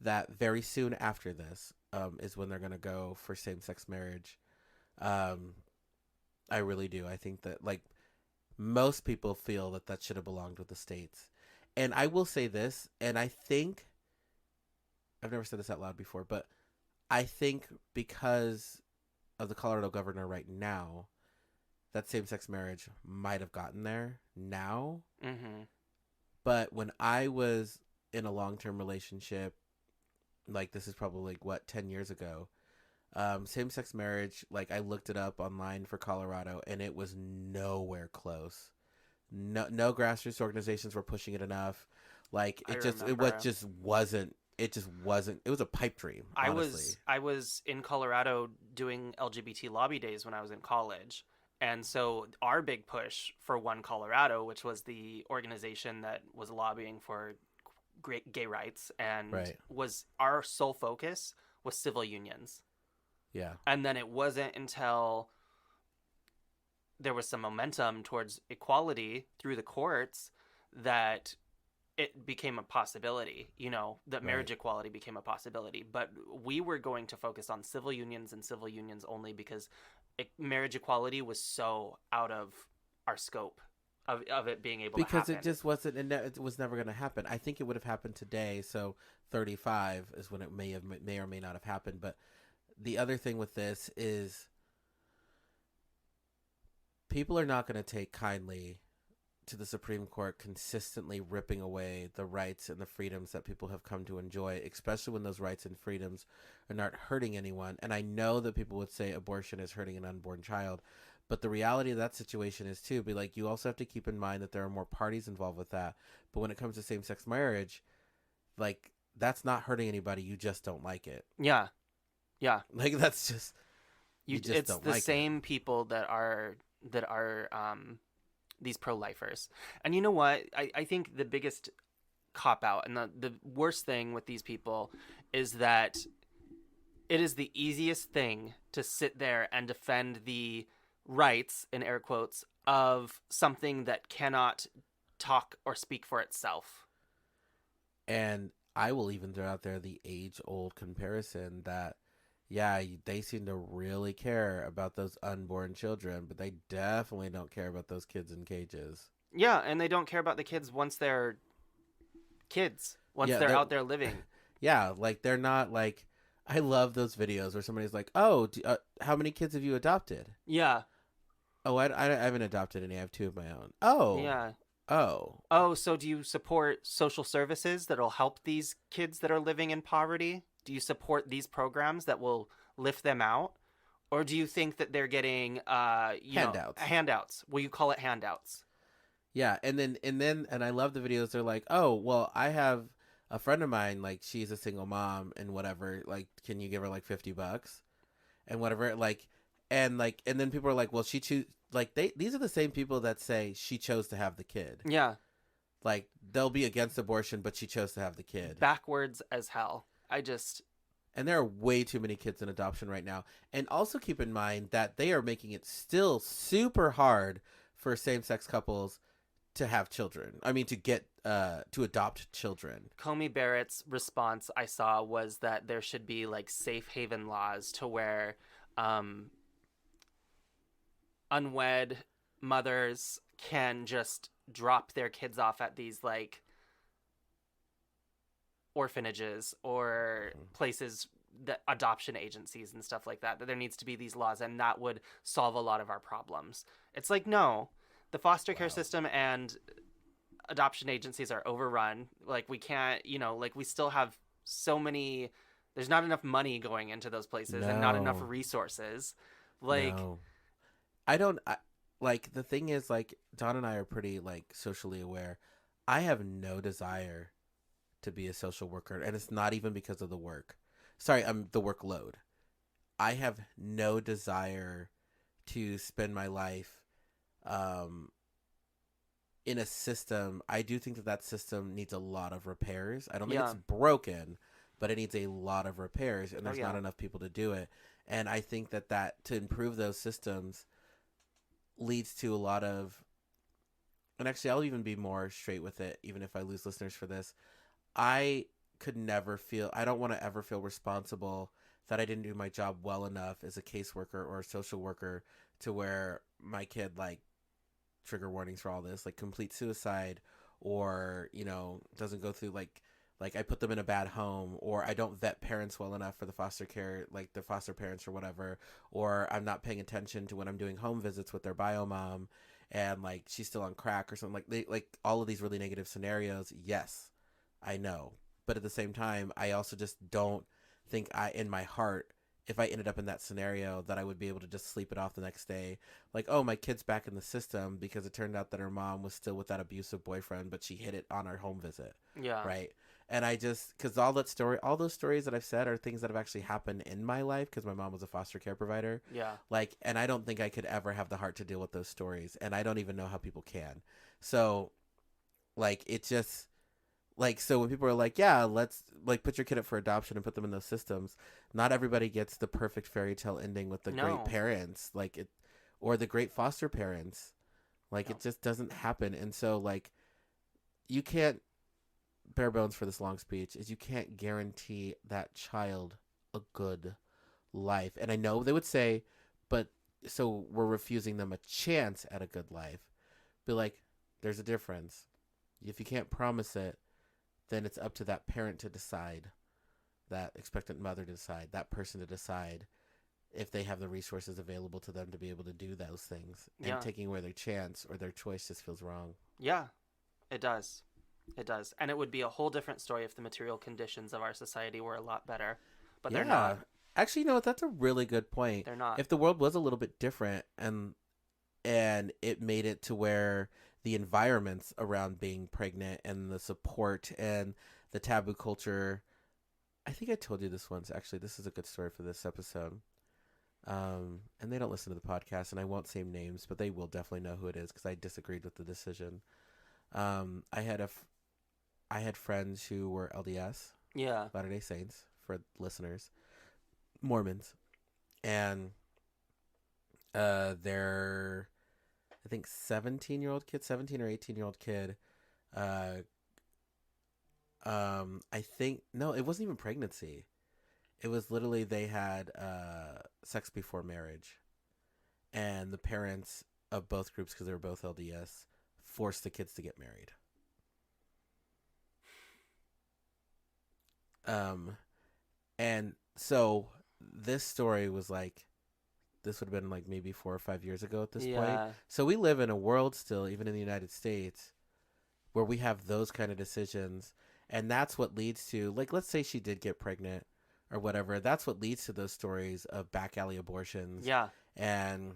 that very soon after this is when they're going to go for same-sex marriage. I really do. I think that, like, most people feel that should have belonged with the states. And I will say this, and I think, I've never said this out loud before, but I think because of the Colorado governor right now, that same-sex marriage might have gotten there now. Mm-hmm. But when I was in a long-term relationship, like, this is probably, 10 years ago, same-sex marriage, like, I looked it up online for Colorado, and it was nowhere close. No grassroots organizations were pushing it enough. Like, it just wasn't. It was a pipe dream, honestly. I was in Colorado doing LGBT lobby days when I was in college. And so our big push for One Colorado, which was the organization that was lobbying for gay rights, and was our sole focus was civil unions. Yeah. And then it wasn't until there was some momentum towards equality through the courts that it became a possibility, you know, that marriage equality became a possibility. But we were going to focus on civil unions and civil unions only because marriage equality was so out of our scope of it being able to happen. Because it just wasn't, and it was never going to happen. I think it would have happened today. So 35 is when it may or may not have happened. But the other thing with this is people are not going to take kindly to the Supreme Court consistently ripping away the rights and the freedoms that people have come to enjoy, especially when those rights and freedoms are not hurting anyone. And I know that people would say abortion is hurting an unborn child, but the reality of that situation is too, you also have to keep in mind that there are more parties involved with that. But when it comes to same-sex marriage, like, that's not hurting anybody. You just don't like it. Yeah. Yeah. Like, that's just, it's the same people that are these pro-lifers. And you know what? I think the biggest cop-out and the worst thing with these people is that it is the easiest thing to sit there and defend the rights, in air quotes, of something that cannot talk or speak for itself. And I will even throw out there the age-old comparison that, yeah, they seem to really care about those unborn children, but they definitely don't care about those kids in cages. Yeah, and they don't care about the kids once they're kids, they're out there living. Yeah, like, they're not like, I love those videos where somebody's like, oh, how many kids have you adopted? Yeah. Oh, I haven't adopted any. I have 2 of my own. Oh. Yeah. Oh, so do you support social services that'll help these kids that are living in poverty? Do you support these programs that will lift them out? Or do you think that they're getting handouts? Handouts. Will you call it handouts? Yeah, and I love the videos. They're like, oh, well, I have a friend of mine, like, she's a single mom and whatever, like, can you give her like $50 and whatever, like, and then people are like, well, she choose, like, these are the same people that say she chose to have the kid. Yeah. Like, they'll be against abortion, but she chose to have the kid. Backwards as hell. And there are way too many kids in adoption right now. And also keep in mind that they are making it still super hard for same-sex couples to have children. I mean, to get to adopt children. Comey Barrett's response I saw was that there should be like safe haven laws to where unwed mothers can just drop their kids off at these like orphanages or places, that adoption agencies and stuff like that there needs to be these laws, and that would solve a lot of our problems. It's like, no, the foster care system and adoption agencies are overrun. Like, we can't, like, we still have so many, there's not enough money going into those places and not enough resources. Like, no. Like, the thing is, like, Don and I are pretty, like, socially aware. I have no desire to be a social worker, and it's not even because of the work. Sorry, the workload. I have no desire to spend my life in a system, I do think that system needs a lot of repairs. I don't think it's broken, but it needs a lot of repairs, and there's not enough people to do it. And I think that to improve those systems leads to a lot of, and actually I'll even be more straight with it, even if I lose listeners for this. I don't want to ever feel responsible that I didn't do my job well enough as a caseworker or a social worker to where my kid, like, trigger warnings for all this, like complete suicide, or, you know, doesn't go through like I put them in a bad home, or I don't vet parents well enough for the foster care, like the foster parents or whatever, or I'm not paying attention to when I'm doing home visits with their bio mom and like she's still on crack or something, like all of these really negative scenarios. Yes, I know. But at the same time, I also just don't think in my heart, if I ended up in that scenario, that I would be able to just sleep it off the next day. Like, oh, my kid's back in the system because it turned out that her mom was still with that abusive boyfriend, but she hit it on our home visit. Yeah. Right. And I just, because all those stories that I've said are things that have actually happened in my life because my mom was a foster care provider. Yeah. Like, and I don't think I could ever have the heart to deal with those stories. And I don't even know how people can. So, like, it just, like, so when people are like, yeah, let's, like, put your kid up for adoption and put them in those systems, not everybody gets the perfect fairy tale ending with the great parents, like, it, or the great foster parents. Like, it just doesn't happen. And so, like, you can't, bare bones for this long speech, is you can't guarantee that child a good life. And I know they would say, but so we're refusing them a chance at a good life. But, like, there's a difference. If you can't promise it, then it's up to that parent to decide, that expectant mother to decide, that person to decide if they have the resources available to them to be able to do those things. And taking away their chance or their choice just feels wrong. Yeah, it does. It does. And it would be a whole different story if the material conditions of our society were a lot better. But they're not. Actually, you know what? That's a really good point. They're not. If the world was a little bit different and it made it to where the environments around being pregnant and the support and the taboo culture. I think I told you this once, actually. This is a good story for this episode. And they don't listen to the podcast, and I won't say names, but they will definitely know who it is because I disagreed with the decision. I had friends who were LDS. Yeah. Latter-day Saints, for listeners. Mormons. And they're, I think, 17 or 18-year-old kid. I think, no, it wasn't even pregnancy. It was literally they had sex before marriage. And the parents of both groups, because they were both LDS, forced the kids to get married. And so this story was like, this would have been like maybe 4 or 5 years ago at this point. So we live in a world still, even in the United States, where we have those kind of decisions. And that's what leads to, like, let's say she did get pregnant or whatever. That's what leads to those stories of back alley abortions. Yeah. And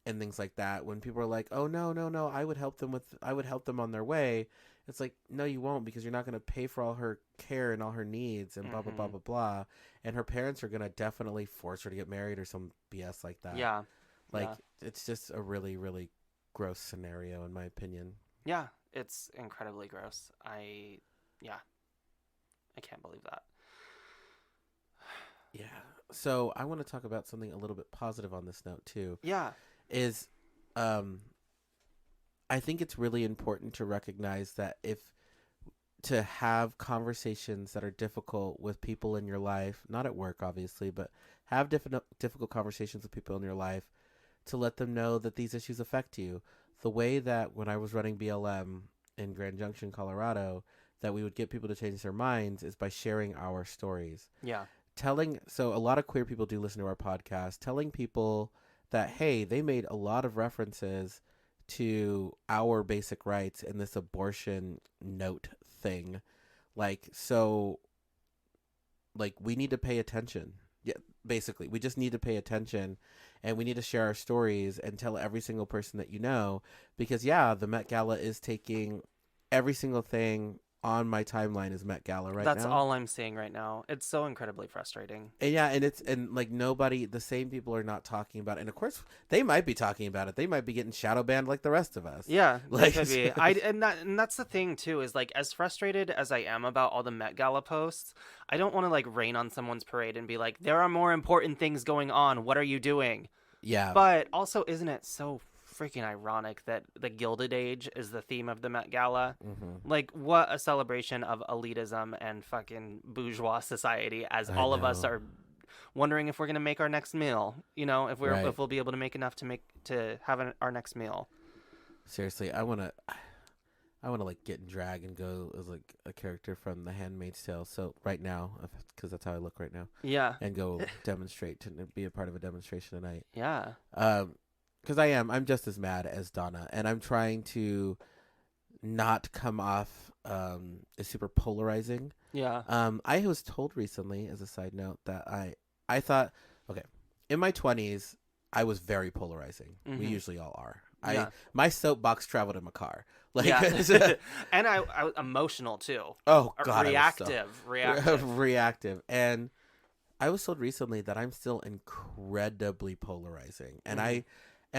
things like that. When people are like, oh, no, I would help them on their way. It's like, no, you won't, because you're not going to pay for all her care and all her needs and blah, blah, blah, blah, blah. And her parents are going to definitely force her to get married or some BS like that. Yeah. Like, it's just a really, really gross scenario, in my opinion. Yeah, it's incredibly gross. I can't believe that. Yeah. So I want to talk about something a little bit positive on this note, too. Yeah. Is, I think it's really important to recognize that to have conversations that are difficult with people in your life, not at work, obviously, but have difficult conversations with people in your life to let them know that these issues affect you. The way that when I was running BLM in Grand Junction, Colorado, that we would get people to change their minds is by sharing our stories. Yeah. So a lot of queer people do listen to our podcast, telling people that, hey, they made a lot of references to our basic rights in this abortion note thing. Like, so, like, we need to pay attention. Yeah, basically, we just need to pay attention, and we need to share our stories and tell every single person that you know, because, yeah, the Met Gala is taking every single thing on my timeline is Met Gala right That's now. all I'm seeing right now. It's so incredibly frustrating. And yeah, and like nobody, the same people are not talking about it. And of course, they might be talking about it. They might be getting shadow banned like the rest of us. Yeah, like could be. And that's the thing too, is like, as frustrated as I am about all the Met Gala posts, I don't want to like rain on someone's parade and be like, there are more important things going on. What are you doing? Yeah. But also, isn't it so freaking ironic that the Gilded Age is the theme of the Met Gala? Mm-hmm. Like, what a celebration of elitism and fucking bourgeois society, as all of us are wondering if we're gonna make our next meal. You know, if we'll be able to make enough to have our next meal. Seriously, I wanna like get in drag and go as like a character from The Handmaid's Tale. So right now, because that's how I look right now. Yeah. And go demonstrate to be a part of a demonstration tonight. Yeah. Because I'm just as mad as Donna, and I'm trying to not come off as super polarizing. Yeah. I was told recently, as a side note, that I thought, okay, in my 20s, I was very polarizing. Mm-hmm. We usually all are. My soapbox traveled in my car. Like, yeah. And I was emotional too. Oh God, reactive. And I was told recently that I'm still incredibly polarizing, and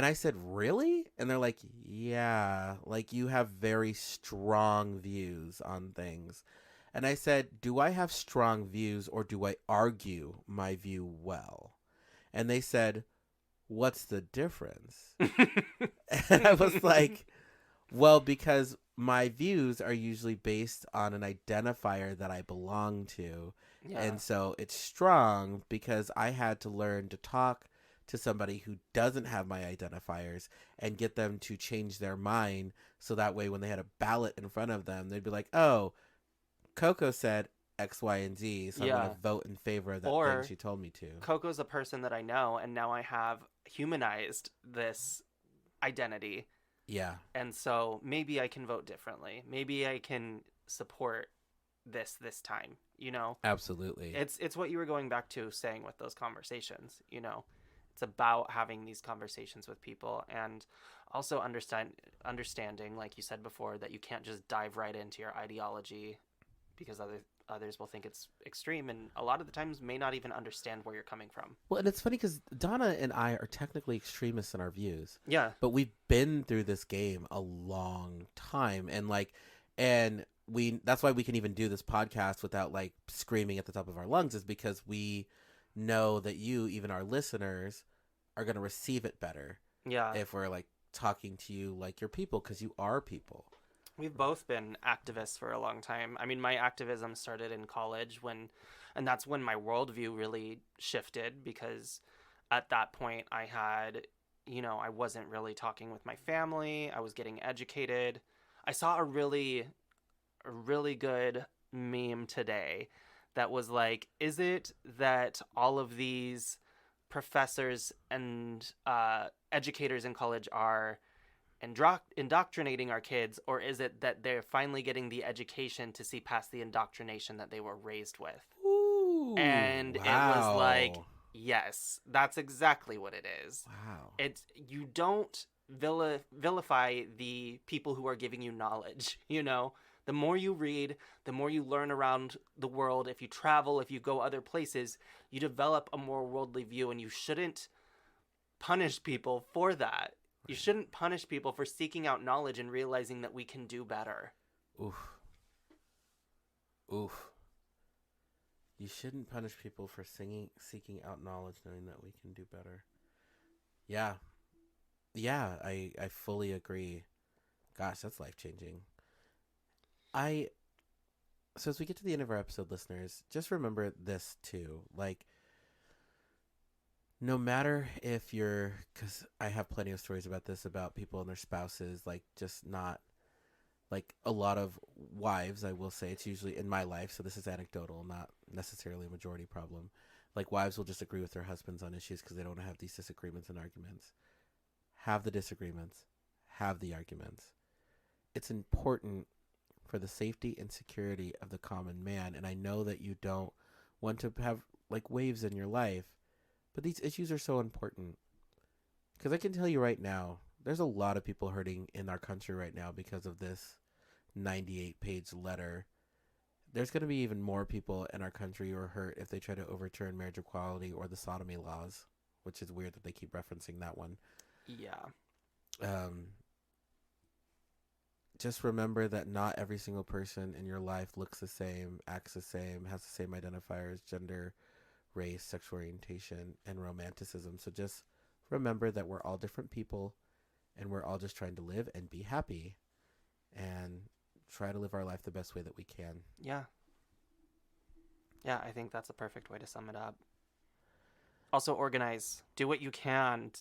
I said, really? And they're like, yeah, like you have very strong views on things. And I said, do I have strong views or do I argue my view well? And they said, what's the difference? And I was like, well, because my views are usually based on an identifier that I belong to. Yeah. And so it's strong because I had to learn to talk to somebody who doesn't have my identifiers and get them to change their mind. So that way, when they had a ballot in front of them, they'd be like, oh, Coco said X, Y, and Z, so I'm going to vote in favor of that thing she told me to. Coco's a person that I know, and now I have humanized this identity. Yeah. And so maybe I can vote differently. Maybe I can support this time, you know? Absolutely. It's what you were going back to saying with those conversations, you know? It's about having these conversations with people, and also understanding, like you said before, that you can't just dive right into your ideology because others will think it's extreme, and a lot of the times may not even understand where you're coming from. Well, and it's funny because Donna and I are technically extremists in our views. Yeah. But we've been through this game a long time, and that's why we can even do this podcast without like screaming at the top of our lungs, is because we know that you, even our listeners, are going to receive it better. Yeah. If we're like talking to you like you're people, because you are people. We've both been activists for a long time. I mean, my activism started in college and that's when my worldview really shifted, because at that point I had, I wasn't really talking with my family. I was getting educated. I saw a really good meme today that was like, is it that all of these professors and educators in college are indoctrinating our kids, or is it that they're finally getting the education to see past the indoctrination that they were raised with? Ooh, and wow. It was like, yes, that's exactly what it is. Wow. You don't vilify the people who are giving you knowledge. The more you read, the more you learn around the world. If you travel, if you go other places, you develop a more worldly view, and you shouldn't punish people for that. You shouldn't punish people for seeking out knowledge and realizing that we can do better. Oof. You shouldn't punish people for seeking out knowledge, knowing that we can do better. Yeah. Yeah, I fully agree. Gosh, that's life-changing. So as we get to the end of our episode, listeners, just remember this too. Like, no matter if because I have plenty of stories about this, about people and their spouses, like, just not, like, a lot of wives, I will say, it's usually in my life, so this is anecdotal, not necessarily a majority problem. Like, wives will just agree with their husbands on issues because they don't have these disagreements and arguments. Have the disagreements. Have the arguments. It's important for the safety and security of the common man, and I know that you don't want to have, like, waves in your life, but these issues are so important. Because I can tell you right now, there's a lot of people hurting in our country right now because of this 98-page letter. There's going to be even more people in our country who are hurt if they try to overturn marriage equality or the sodomy laws, which is weird that they keep referencing that one. Yeah. Just remember that not every single person in your life looks the same, acts the same, has the same identifiers, gender, race, sexual orientation, and romanticism. So just remember that we're all different people, and we're all just trying to live and be happy and try to live our life the best way that we can. Yeah. Yeah, I think that's a perfect way to sum it up. Also, organize. Do what you can.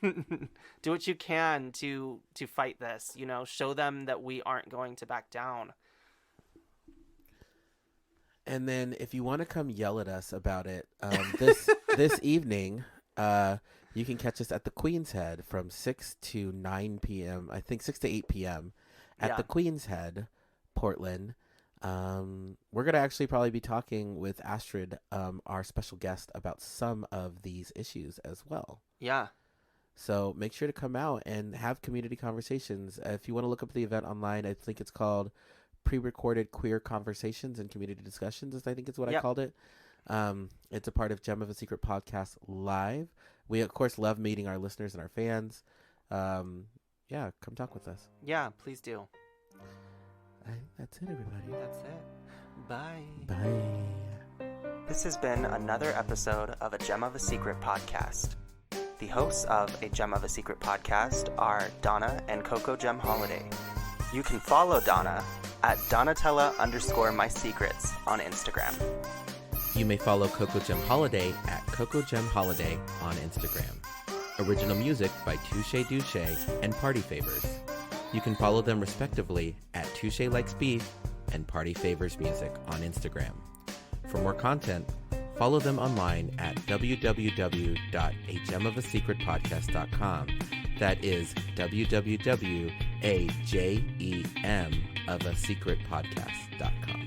Do what you can to fight this. You know, show them that we aren't going to back down. And then if you want to come yell at us about it, this evening, you can catch us at the Queen's Head from 6 to 9 p.m. I think 6 to 8 p.m. at the Queen's Head, Portland. We're going to actually probably be talking with Astrid, our special guest, about some of these issues as well. Yeah. So make sure to come out and have community conversations. If you want to look up the event online, I think it's called Pre-Recorded Queer Conversations and Community Discussions, I think is what I called it. It's a part of Gem of a Secret Podcast Live. We, of course, love meeting our listeners and our fans. Yeah, come talk with us. Yeah, please do. That's it, everybody. That's it. Bye. Bye. This has been another episode of a Gem of a Secret podcast. The hosts of a Gem of a Secret podcast are Donna and Coco Gem Holiday. You can follow Donna at Donatella_MySecrets on Instagram. You may follow Coco Gem Holiday at Coco Gem Holiday on Instagram. Original music by Touche Douche and Party Favors. You can follow them respectively at Touche Likes Beef and Party Favors Music on Instagram. For more content, follow them online at www.agemofasecretpodcast.com. That is www.agemofasecretpodcast.com.